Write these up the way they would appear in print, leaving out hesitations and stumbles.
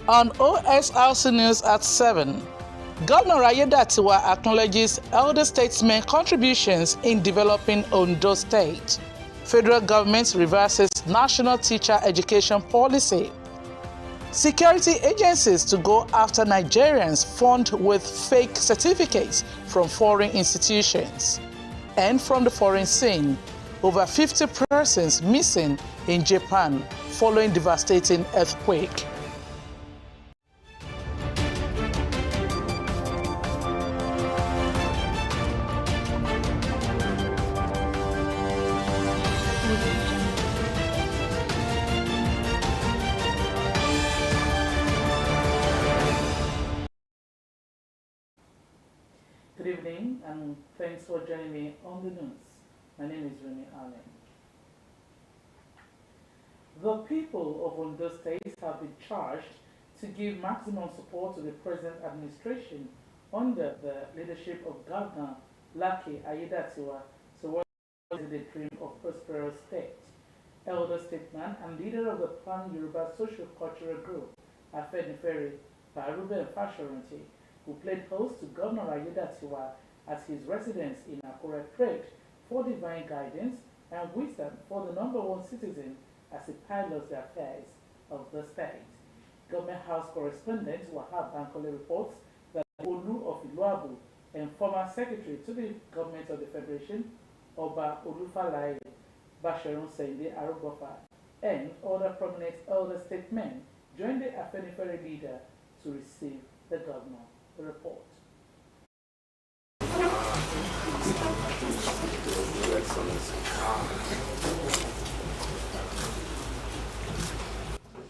On OSRC News at 7, Governor Ayedatiwa acknowledges elder statesmen contributions in developing Ondo State. Federal government reverses national teacher education policy. Security agencies to go after Nigerians found with fake certificates from foreign institutions. And from the foreign scene, over 50 persons missing in Japan following devastating earthquake. Good evening and thanks for joining me on the news. My name is Remy Allen. The people of Ondo State have been charged to give maximum support to the present administration under the leadership of Governor Lucky Ayedatiwa towards the dream of prosperous state. Elder statesman and leader of the Pan-Yoruba Social Cultural Group, Afenifere, Ruben Fashoranti, who played host to Governor Ayedatiwa at his residence in Akure, prayed for divine guidance and wisdom for the number one citizen as he pilots the affairs of the state. Government House correspondent Wahab Bankole reports that Olu of Iluabu and former secretary to the government of the Federation, Oba Olufalaye Basharun Sende Arubofa, and other prominent elder statesmen joined the Afenifere leader to receive the governor. The report.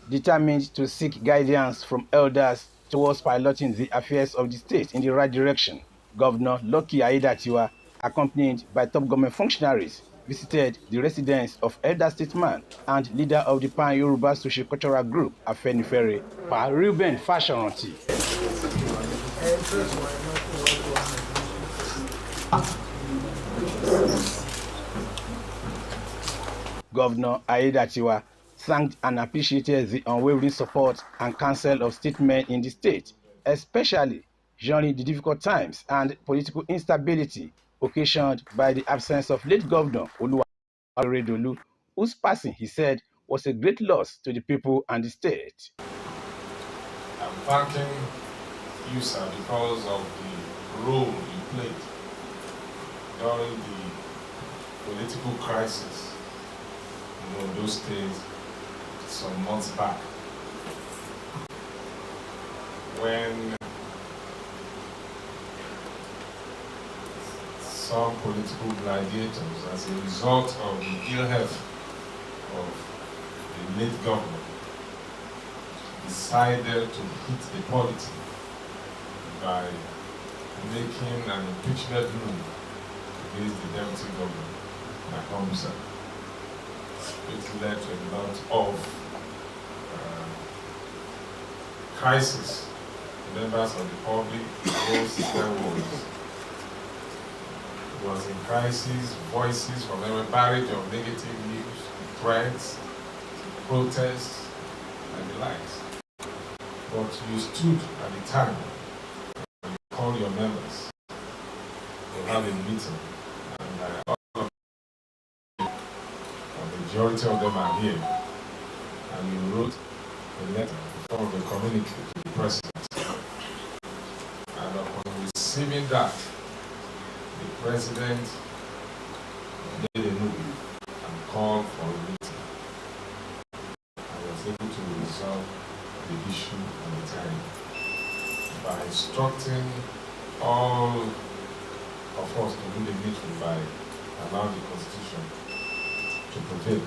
Determined to seek guidance from elders towards piloting the affairs of the state in the right direction, Governor Lucky Ayedatiwa, accompanied by top government functionaries, visited the residence of elder statesman and leader of the Pan-Yoruba Social Cultural Group, Afenifere, Ruben Fashoranti. Governor Ayedatiwa thanked and appreciated the unwavering support and counsel of statesmen in the state, especially during the difficult times and political instability occasioned by the absence of late Governor Oluwaredolu, whose passing, he said, was a great loss to the people and the state. I'm thanking you, sir, because of the role you played during the political crisis in Ondo State some months back, when some political gladiators, as a result of the ill health of the late governor, decided to hit the polity by making an impeachment move against the deputy governor, Nakomsa, which led to a lot of crisis. Members of the public, the whole system was in crisis. Voices from every barrage of negative news, threats, protests, and the likes. But you stood at the time and you called your members to have a meeting, and all of them, the majority of them are here, and you wrote a letter in form of a communique to the president. And upon receiving that, the president made a move and called for a meeting. I was able to resolve the issue on the time by instructing all of us to do the meeting by allowing the Constitution to prevail.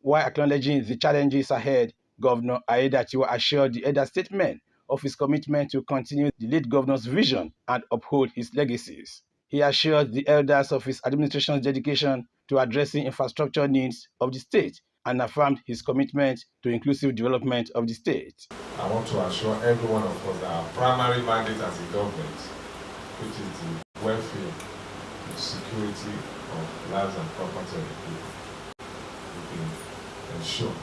While acknowledging the challenges ahead, Governor Ayedatiwa assured the elder statesmen of his commitment to continue the late governor's vision and uphold his legacies. He assured the elders of his administration's dedication to addressing infrastructure needs of the state and affirmed his commitment to inclusive development of the state. I want to assure every one of us that our primary mandate as a government, which is the welfare and security of lives and property of the people, will be ensured.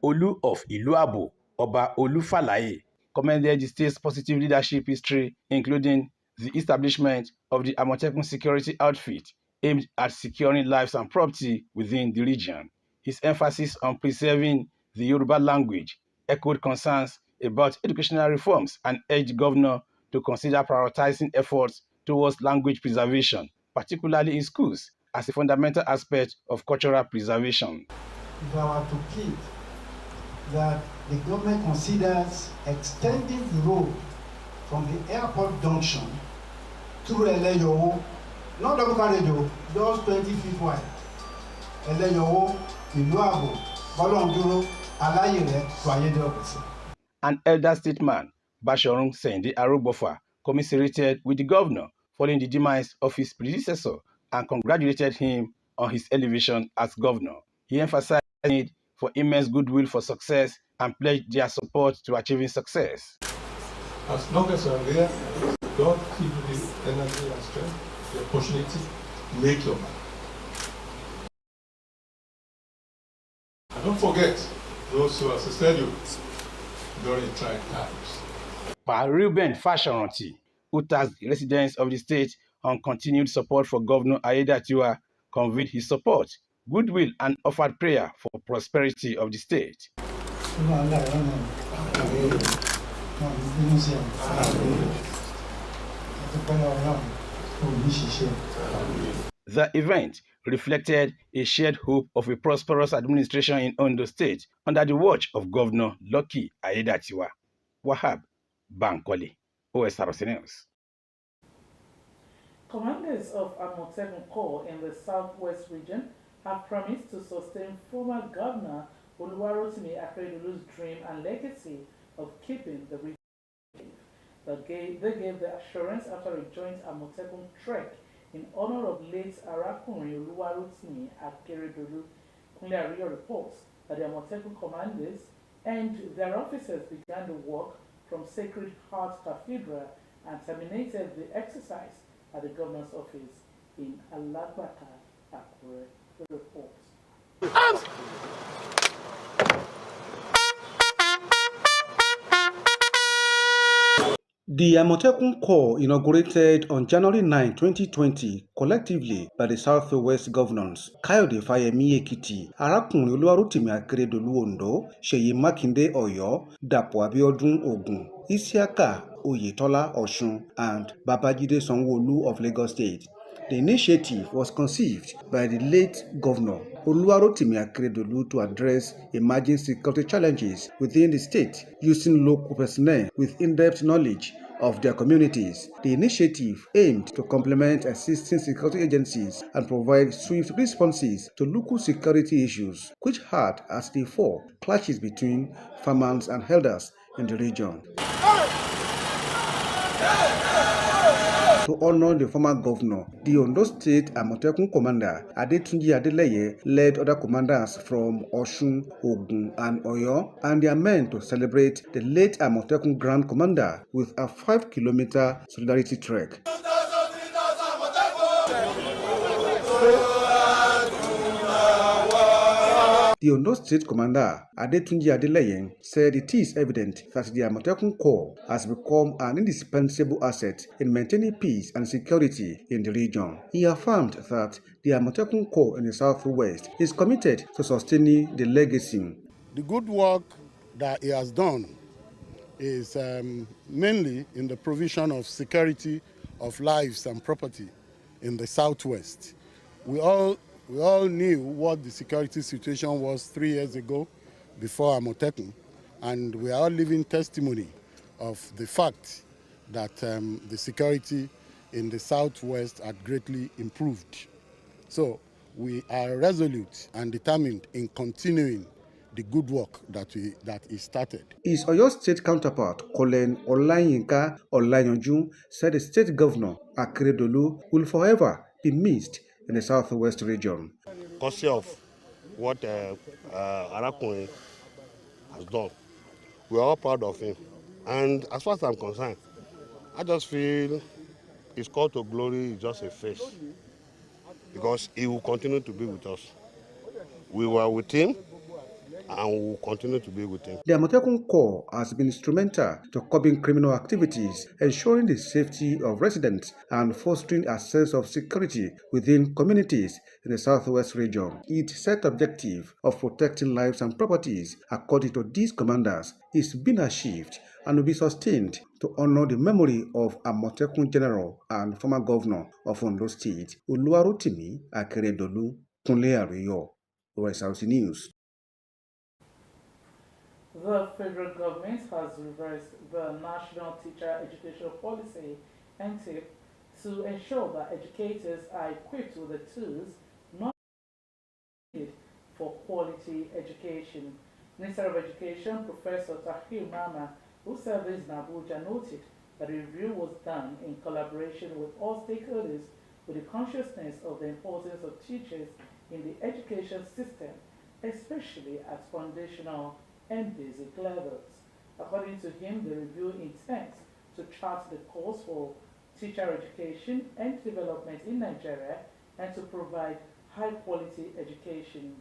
Olu of Iluabu Oba Olufalaye commended the state's positive leadership history, including the establishment of the Amotekun security outfit aimed at securing lives and property within the region. His emphasis on preserving the Yoruba language echoed concerns about educational reforms and urged the governor to consider prioritizing efforts towards language preservation, particularly in schools, as a fundamental aspect of cultural preservation. If I were to keep that the government considers extending the road from the airport junction through Eleyowo, not double carriage, just 20 feet wide. Eleyowo, Iluabo, Bolonduro, Alayere to Ayede. An elder statesman, Bashorun Sende Arogbofa, commiserated with the governor following the demise of his predecessor and congratulated him on his elevation as governor. He emphasized the need for immense goodwill for success and pledged their support to achieving success. As long as I'm there, God give you the energy and strength, the opportunity, make your mark. And don't forget those who assisted you during trying times. Pa Reuben Fashoranti, who tasked the residents of the state on continued support for Governor Ayedatiwa, conveyed his support, goodwill, and offered prayer for prosperity of the state. The event reflected a shared hope of a prosperous administration in Ondo State under the watch of Governor Lucky Ayedatiwa. Wahab Bankole, Osrc News. Commanders of Amotekun Corps in the southwest region have promised to sustain former Governor Oluwarotimi Akeredolu's dream and legacy of keeping the region safe. They gave the assurance after a joint Amotekun trek in honor of late Arakunrin Oluwarotimi Akeredolu. Kunle Ariyo reports that the Amotekun commanders and their officers began the work from Sacred Heart Cathedral and terminated the exercise at the governor's office in Alagbaka, Akure. The report. The Amotekun Corps inaugurated on January 9, 2020, collectively by the Southwest Governors Kayode Fayemi Ekiti, Arakunrin Oluwarotimi Akeredolu Ondo, Seyi Makinde Oyo, Dapo Abiodun Ogun, Isiaka Oyetola Osun, and Babajide Sanwo-Olu of Lagos State. The initiative was conceived by the late Governor Oluwarotimi Akeredolu to address emerging security challenges within the state using local personnel with in-depth knowledge of their communities. The initiative aimed to complement existing security agencies and provide swift responses to local security issues, which had at the fore clashes between farmers and elders in the region. To honor the former governor, the Ondo State Amotekun commander Adetunji Adeleye led other commanders from Osun, Ogun, and Oyo and their men to celebrate the late Amotekun Grand Commander with a 5-kilometer solidarity trek. The Ondo State Commander, Adetunji Adeleye, said it is evident that the Amotekun Corps has become an indispensable asset in maintaining peace and security in the region. He affirmed that the Amotekun Corps in the Southwest is committed to sustaining the legacy. The good work that he has done is mainly in the provision of security of lives and property in the Southwest. We all knew what the security situation was 3 years ago before Amotekun, and we are all living testimony of the fact that the security in the Southwest had greatly improved. So we are resolute and determined in continuing the good work that he started. His Oyo State counterpart, Colin Olayinka Olayanju, said the state governor, Akeredolu, will forever be missed in the Southwest region. Because of what Arakunrin has done, we are all proud of him. And as far as I'm concerned, I just feel his call to glory is just a phase, because he will continue to be with us. We were with him, and we will continue to be with him. The Amotekun Corps has been instrumental to curbing criminal activities, ensuring the safety of residents, and fostering a sense of security within communities in the southwest region. Its set objective of protecting lives and properties, according to these commanders, is being achieved and will be sustained to honor the memory of Amotekun General and former governor of Ondo State, Oluwarotimi Akeredolu. Kunle Ariyo, Osrc News. The federal government has reversed the National Teacher Education Policy (NTEP) to ensure that educators are equipped with the tools needed for quality education. Minister of Education Professor Tahir Mama, who served in Abuja, noted that the review was done in collaboration with all stakeholders with the consciousness of the importance of teachers in the education system, especially at foundational and basic levels. According to him, the review intends to chart the course for teacher education and development in Nigeria and to provide high-quality education.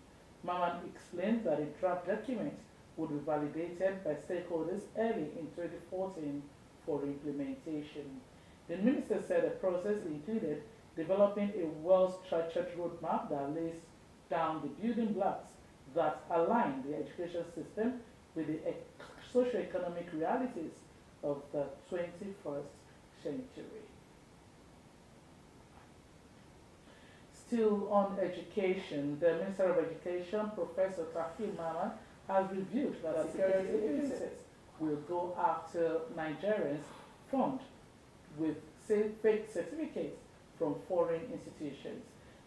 Maman explained that a draft document would be validated by stakeholders early in 2014 for implementation. The minister said the process included developing a well-structured roadmap that lays down the building blocks that align the education system with the socio-economic realities of the 21st century. Still on education, the Minister of Education, Professor Tahir Mama, has revealed that security agencies will go after Nigerians found with fake certificates from foreign institutions.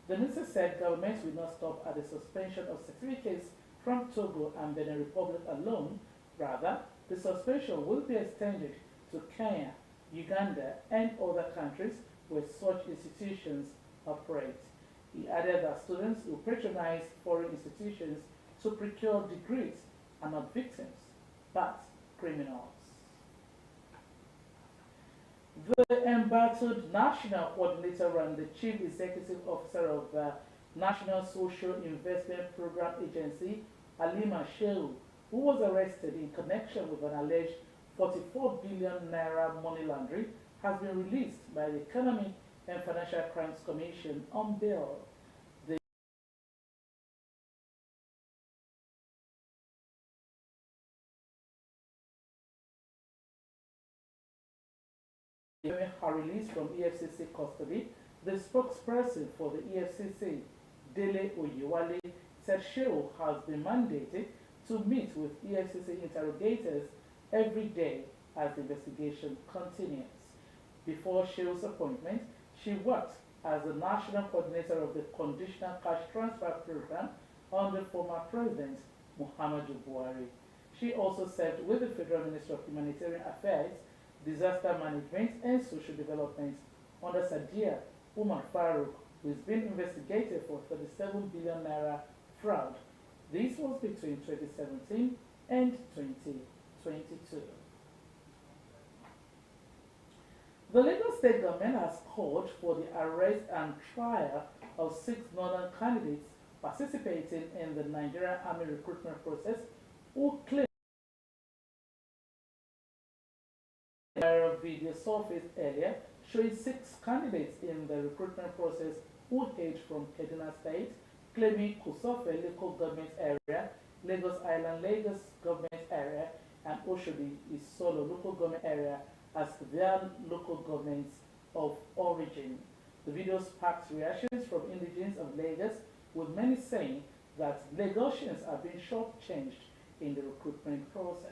The minister said government will not stop at the suspension of certificates from Togo and Benin Republic alone. Rather, the suspension will be extended to Kenya, Uganda, and other countries where such institutions operate. He added that students who patronize foreign institutions to procure degrees are not victims, but criminals. The embattled National Coordinator and the Chief Executive Officer of the National Social Investment Program Agency, Halima Shehu, who was arrested in connection with an alleged 44 billion naira money laundering, has been released by the Economic and Financial Crimes Commission on bail. Her release from EFCC custody, the spokesperson for the EFCC, Dele Oyewale, said Shehu has been mandated to meet with EFCC interrogators every day as the investigation continues. Before Shehu's appointment, she worked as the national coordinator of the Conditional Cash Transfer Program under former President Muhammadu Buhari. She also served with the Federal Ministry of Humanitarian Affairs, Disaster Management and Social Development under Sadia Umar Farouk, who is being investigated for 37 billion naira fraud. This was between 2017 and 2022. The Lagos State government has called for the arrest and trial of 6 northern candidates participating in the Nigerian Army recruitment process who claim a video surfaced earlier showing 6 candidates in the recruitment process who hailed from Kaduna State, claiming Kusofe local government area, Lagos Island Lagos government area, and Oshodi Isolo local government area as their local governments of origin. The video sparked reactions from indigents of Lagos, with many saying that Lagosians are being shortchanged in the recruitment process.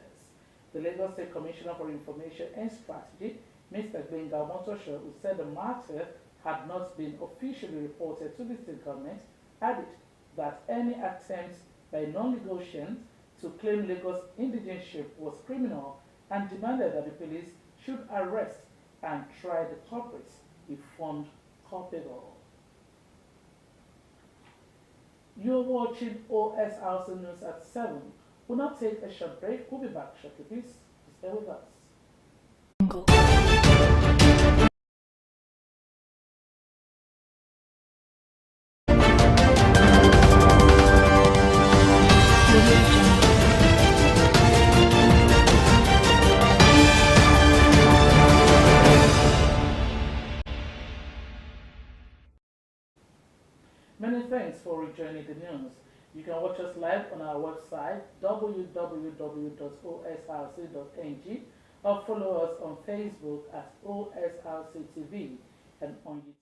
The Lagos State Commissioner for Information and Strategy, Mr. Gbenga Omotosho, who said the matter had not been officially reported to the state government, added that any attempt by non-Lagosians to claim Lagos indigenship was criminal and demanded that the police should arrest and try the culprits if found culpable. You're watching Osrc News at 7. We'll now take a short break. We'll be back shortly. Please stay with us. Audio Jungle. joining the news. You can watch us live on our website www.osrc.ng or follow us on Facebook at OSRC TV and on YouTube.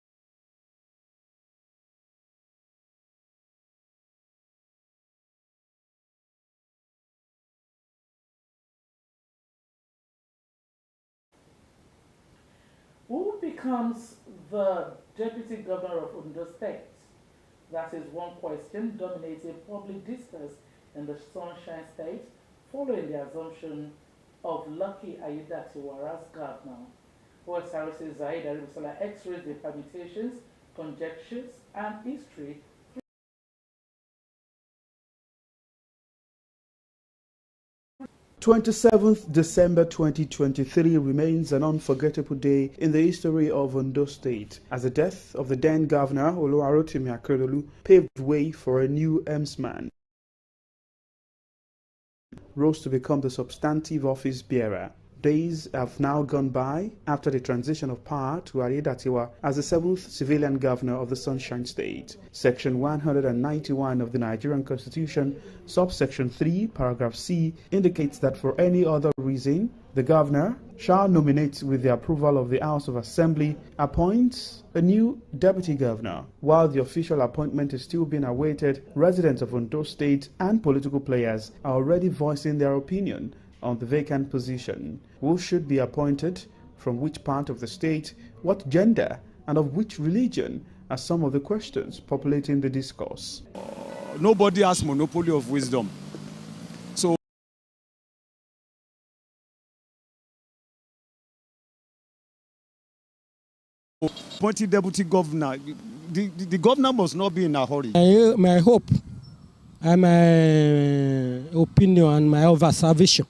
Who becomes the Deputy Governor of Ondo State? That is one question dominating public discourse in the Sunshine State following the assumption of Lucky Aiyedatiwa as governor. OSRC's Zaid Aribisala x-rays the permutations, conjectures, and history. 27th December 2023 remains an unforgettable day in the history of Ondo State, as the death of the then Governor Oluwarotimi Akeredolu paved way for a new emsman rose to become the substantive office bearer. Days have now gone by after the transition of power to Aiyedatiwa as the 7th civilian governor of the Sunshine State. Section 191 of the Nigerian Constitution, subsection 3, paragraph C, indicates that for any other reason, the governor shall nominate with the approval of the House of Assembly, appoints a new deputy governor. While the official appointment is still being awaited, residents of Ondo State and political players are already voicing their opinion on the vacant position. Who should be appointed, from which part of the state, what gender, and of which religion are some of the questions populating the discourse. Nobody has monopoly of wisdom. So appointing deputy governor, the governor must not be in a hurry. My hope and my opinion and my observation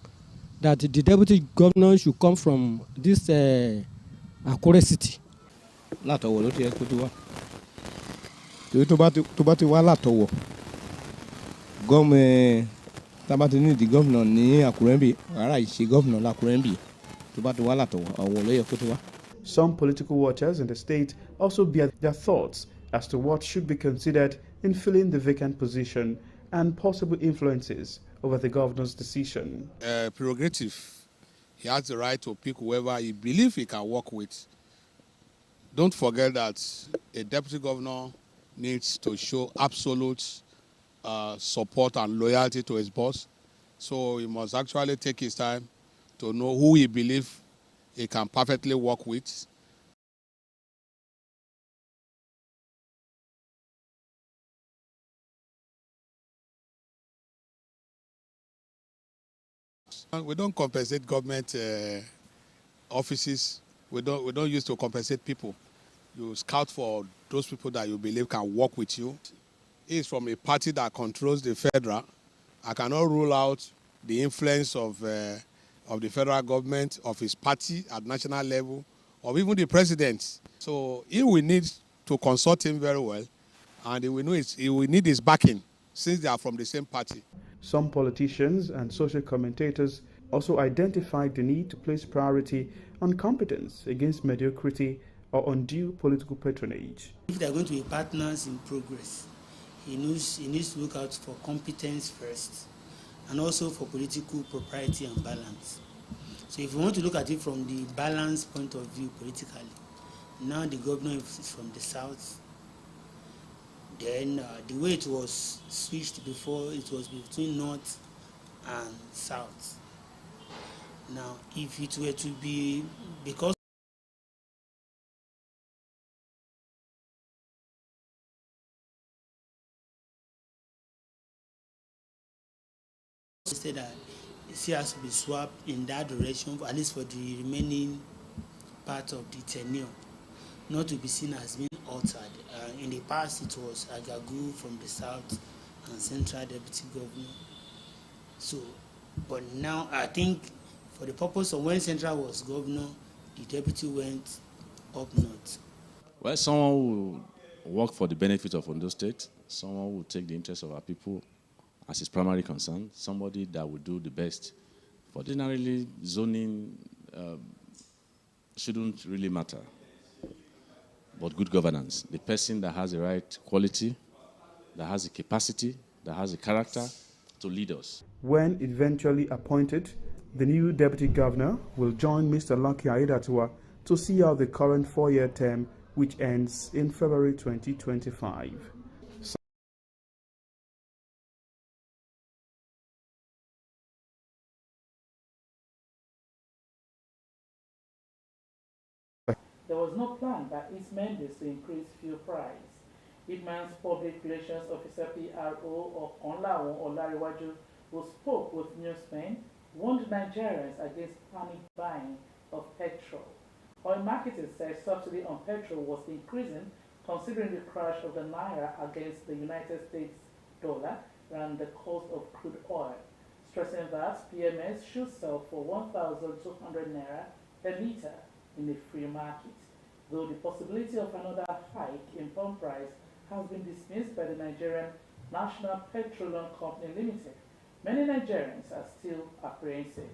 that the deputy governor should come from this Akure city. Látọ̀wọ̀ ló ti yẹ kó ti wá. Torí tó bá ti wá látọ̀wọ̀, tá bá ti ní ìdí gómìnà ní Àkúrẹ́ ń bì, ara ìṣe gómìnà l'Àkúrẹ́ ń bì. Tó bá ti wá látọ̀wọ̀, Ọ̀wọ̀ ló yẹ kó ti wá. Some political watchers in the state also bear their thoughts as to what should be considered in filling the vacant position and possible influences over the governor's decision. Prerogative. He has the right to pick whoever he believes he can work with. Don't forget that a deputy governor needs to show absolute support and loyalty to his boss. So he must actually take his time to know who he believes he can perfectly work with. We don't compensate government offices. We don't use to compensate people. You scout for those people that you believe can work with you. He is from a party that controls the federal. I cannot rule out the influence of the federal government, of his party at national level, or even the president. So he will need to consult him very well, and he will need his backing since they are from the same party. Some politicians and social commentators also identified the need to place priority on competence against mediocrity or undue political patronage. If they are going to be partners in progress, he needs to look out for competence first and also for political propriety and balance. So if you want to look at it from the balance point of view politically, now the governor is from the south. Then the way it was switched before, it was between north and south. Now, if it were to be, because instead that it has to be swapped in that direction, at least for the remaining part of the tenure, not to be seen as being altered. In the past, it was Agagu from the south and central deputy governor. So, but now I think for the purpose of when central was governor, the deputy went up north. Well, someone who will work for the benefit of Ondo State, someone who will take the interests of our people as his primary concern, somebody that will do the best. For ordinarily, zoning shouldn't really matter, but good governance. The person that has the right quality, that has the capacity, that has the character to lead us. When eventually appointed, the new deputy governor will join Mr. Lucky Aiyedatiwa to see out the current 4-year term, which ends in February 2025. There was no plan by its members to increase fuel price. Ipman's public relations officer PRO Okonlawon Olariwaju, who spoke with newsmen, warned Nigerians against panic buying of petrol. Oil marketers said subsidy on petrol was increasing considering the crash of the naira against the United States dollar and the cost of crude oil, stressing that PMS should sell for 1,200 naira per litre in the free market, though the possibility of another hike in pump price has been dismissed by the Nigerian National Petroleum Company Limited. Many Nigerians are still apprehensive.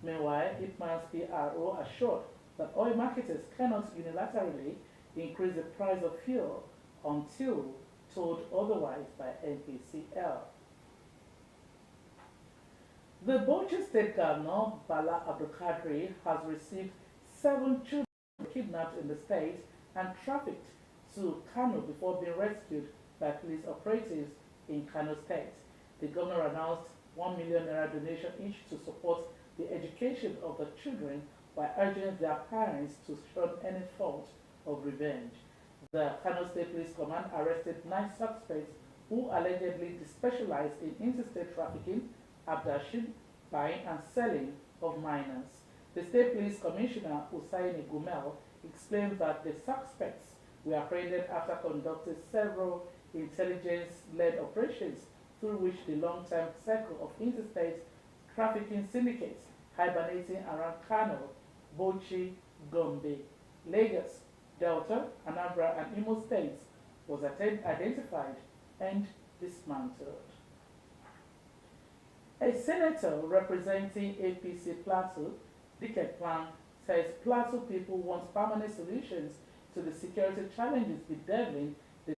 Meanwhile, Ipman's PRO assured that oil marketers cannot unilaterally increase the price of fuel until told otherwise by NPCL. The Bauchi State Governor, Bala Abdulkadri, has received 7 children kidnapped in the state and trafficked to Kano before being rescued by police operatives in Kano State. The governor announced 1 million naira donation each to support the education of the children by urging their parents to shun any thought of revenge. The Kano State Police Command arrested 9 suspects who allegedly specialized in interstate trafficking, abduction, buying and selling of minors. The State Police Commissioner, Usaini Gumel, explained that the suspects were apprehended after conducting several intelligence-led operations through which the long-term circle of interstate trafficking syndicates hibernating around Kano, Bauchi, Gombe, Lagos, Delta, Anambra, and Imo states was identified and dismantled. A senator representing APC Plateau, Dickett Plan, says Plateau people want permanent solutions to the security challenges bedeviling the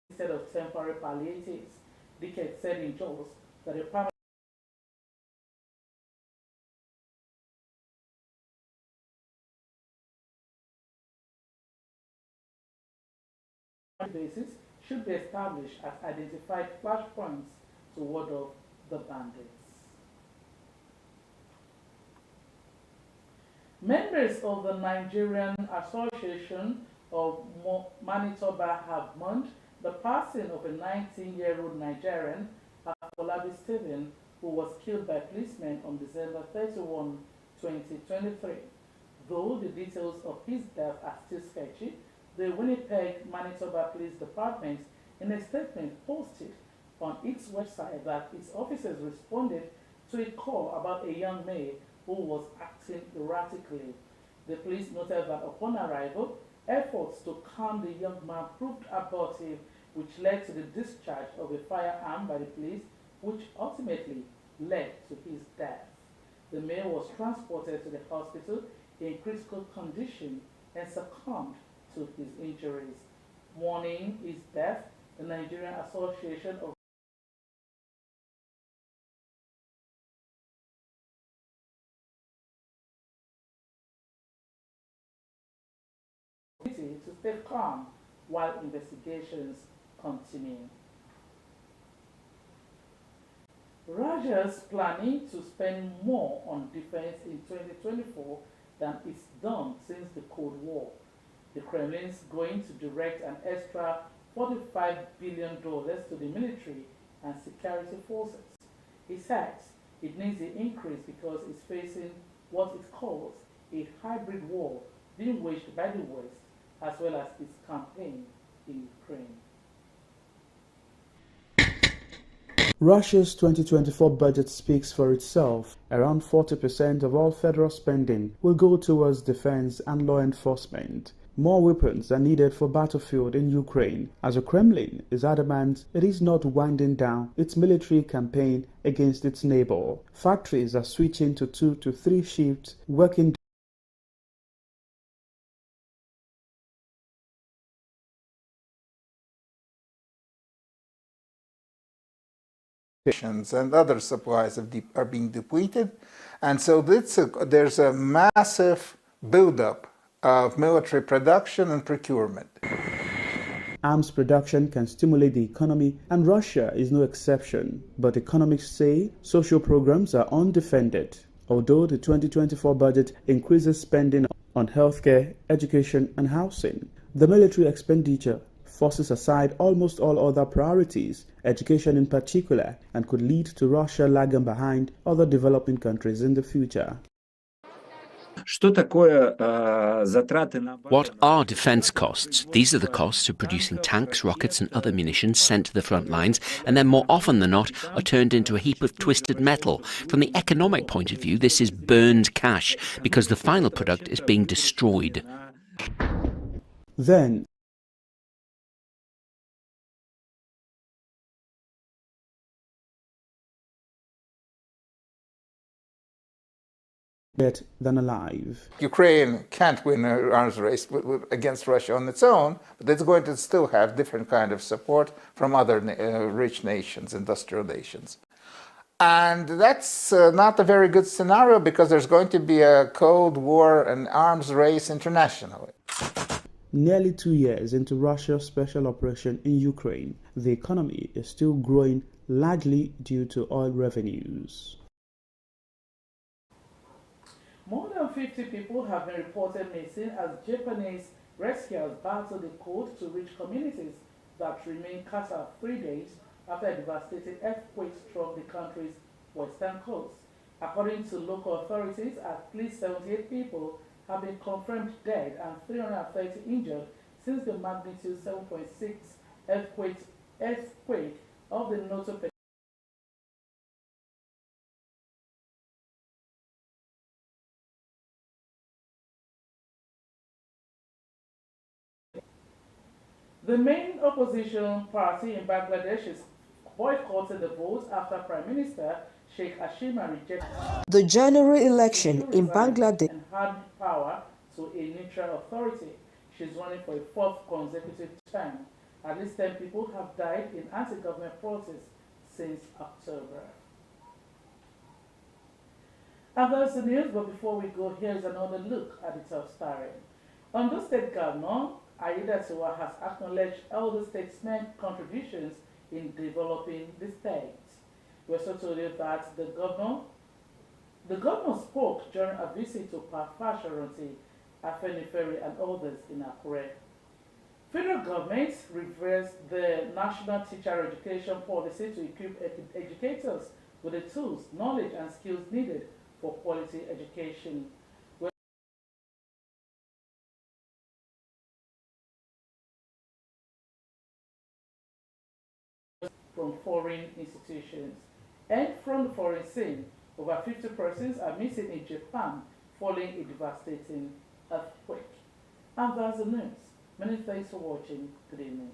instead of temporary palliatives. Dickett said in Jos that a permanent basis should be established as identified flashpoints to ward off the bandits. Members of the Nigerian Association of Manitoba have mourned the passing of a 19-year-old Nigerian, Afolabi Stephen, who was killed by policemen on December 31, 2023. Though the details of his death are still sketchy, the Winnipeg, Manitoba Police Department, in a statement posted on its website, that its officers responded to a call about a young male who was acting erratically. The police noted that upon arrival, efforts to calm the young man proved abortive, which led to the discharge of a firearm by the police, which ultimately led to his death. The male was transported to the hospital in critical condition and succumbed to his injuries. Mourning his death, the Nigerian Association of to stay calm while investigations continue. Russia's planning to spend more on defense in 2024 than it's done since the Cold War. The Kremlin's going to direct an extra $45 billion to the military and security forces. It says it needs the increase because it's facing what it calls a hybrid war being waged by the West, as well as its campaign in Ukraine. Russia's 2024 budget speaks for itself. Around 40% of all federal spending will go towards defense and law enforcement. More weapons are needed for battlefield in Ukraine, as the Kremlin is adamant it is not winding down its military campaign against its neighbor. Factories are switching to 2 to 3 shifts working and other supplies are being depleted. And so there's a massive buildup of military production and procurement. Arms production can stimulate the economy, and Russia is no exception. But economists say social programs are undefended. Although the 2024 budget increases spending on healthcare, education, and housing, the military expenditure forces aside almost all other priorities, education in particular, and could lead to Russia lagging behind other developing countries in the future. What are defence costs? These are the costs of producing tanks, rockets and other munitions sent to the front lines and then more often than not are turned into a heap of twisted metal. From the economic point of view, this is burned cash because the final product is being destroyed. Then dead than alive. Ukraine can't win an arms race against Russia on its own, but it's going to still have different kind of support from other rich nations, industrial nations. And that's not a very good scenario because there's going to be a Cold War and arms race internationally. Nearly 2 years into Russia's special operation in Ukraine, the economy is still growing largely due to oil revenues. More than 50 people have been reported missing as Japanese rescuers battle the cold to reach communities that remain cast out 3 days after a devastating earthquake struck the country's western coast. According to local authorities, at least 78 people have been confirmed dead and 330 injured since the magnitude 7.6 earthquake of the Noto The main opposition party in Bangladesh is boycotted the vote after Prime Minister Sheikh Hasina rejected the general election in Bangladesh and handed power to a neutral authority. She's running for a 4th consecutive term. At least 10 people have died in anti-government protests since October. And that's the news, but before we go, here's another look at the top story. Ondo State Governor Aiyedatiwa has acknowledged all the statesmen's contributions in developing the state. We also told you that the governor spoke during a visit to Park Sharonti, Afenifere and others in Akure. Federal government reversed the national teacher education policy to equip educators with the tools, knowledge and skills needed for quality education. From foreign institutions. And from the foreign scene, over 50 persons are missing in Japan following a devastating earthquake. And that's the news. Many thanks for watching. Good evening.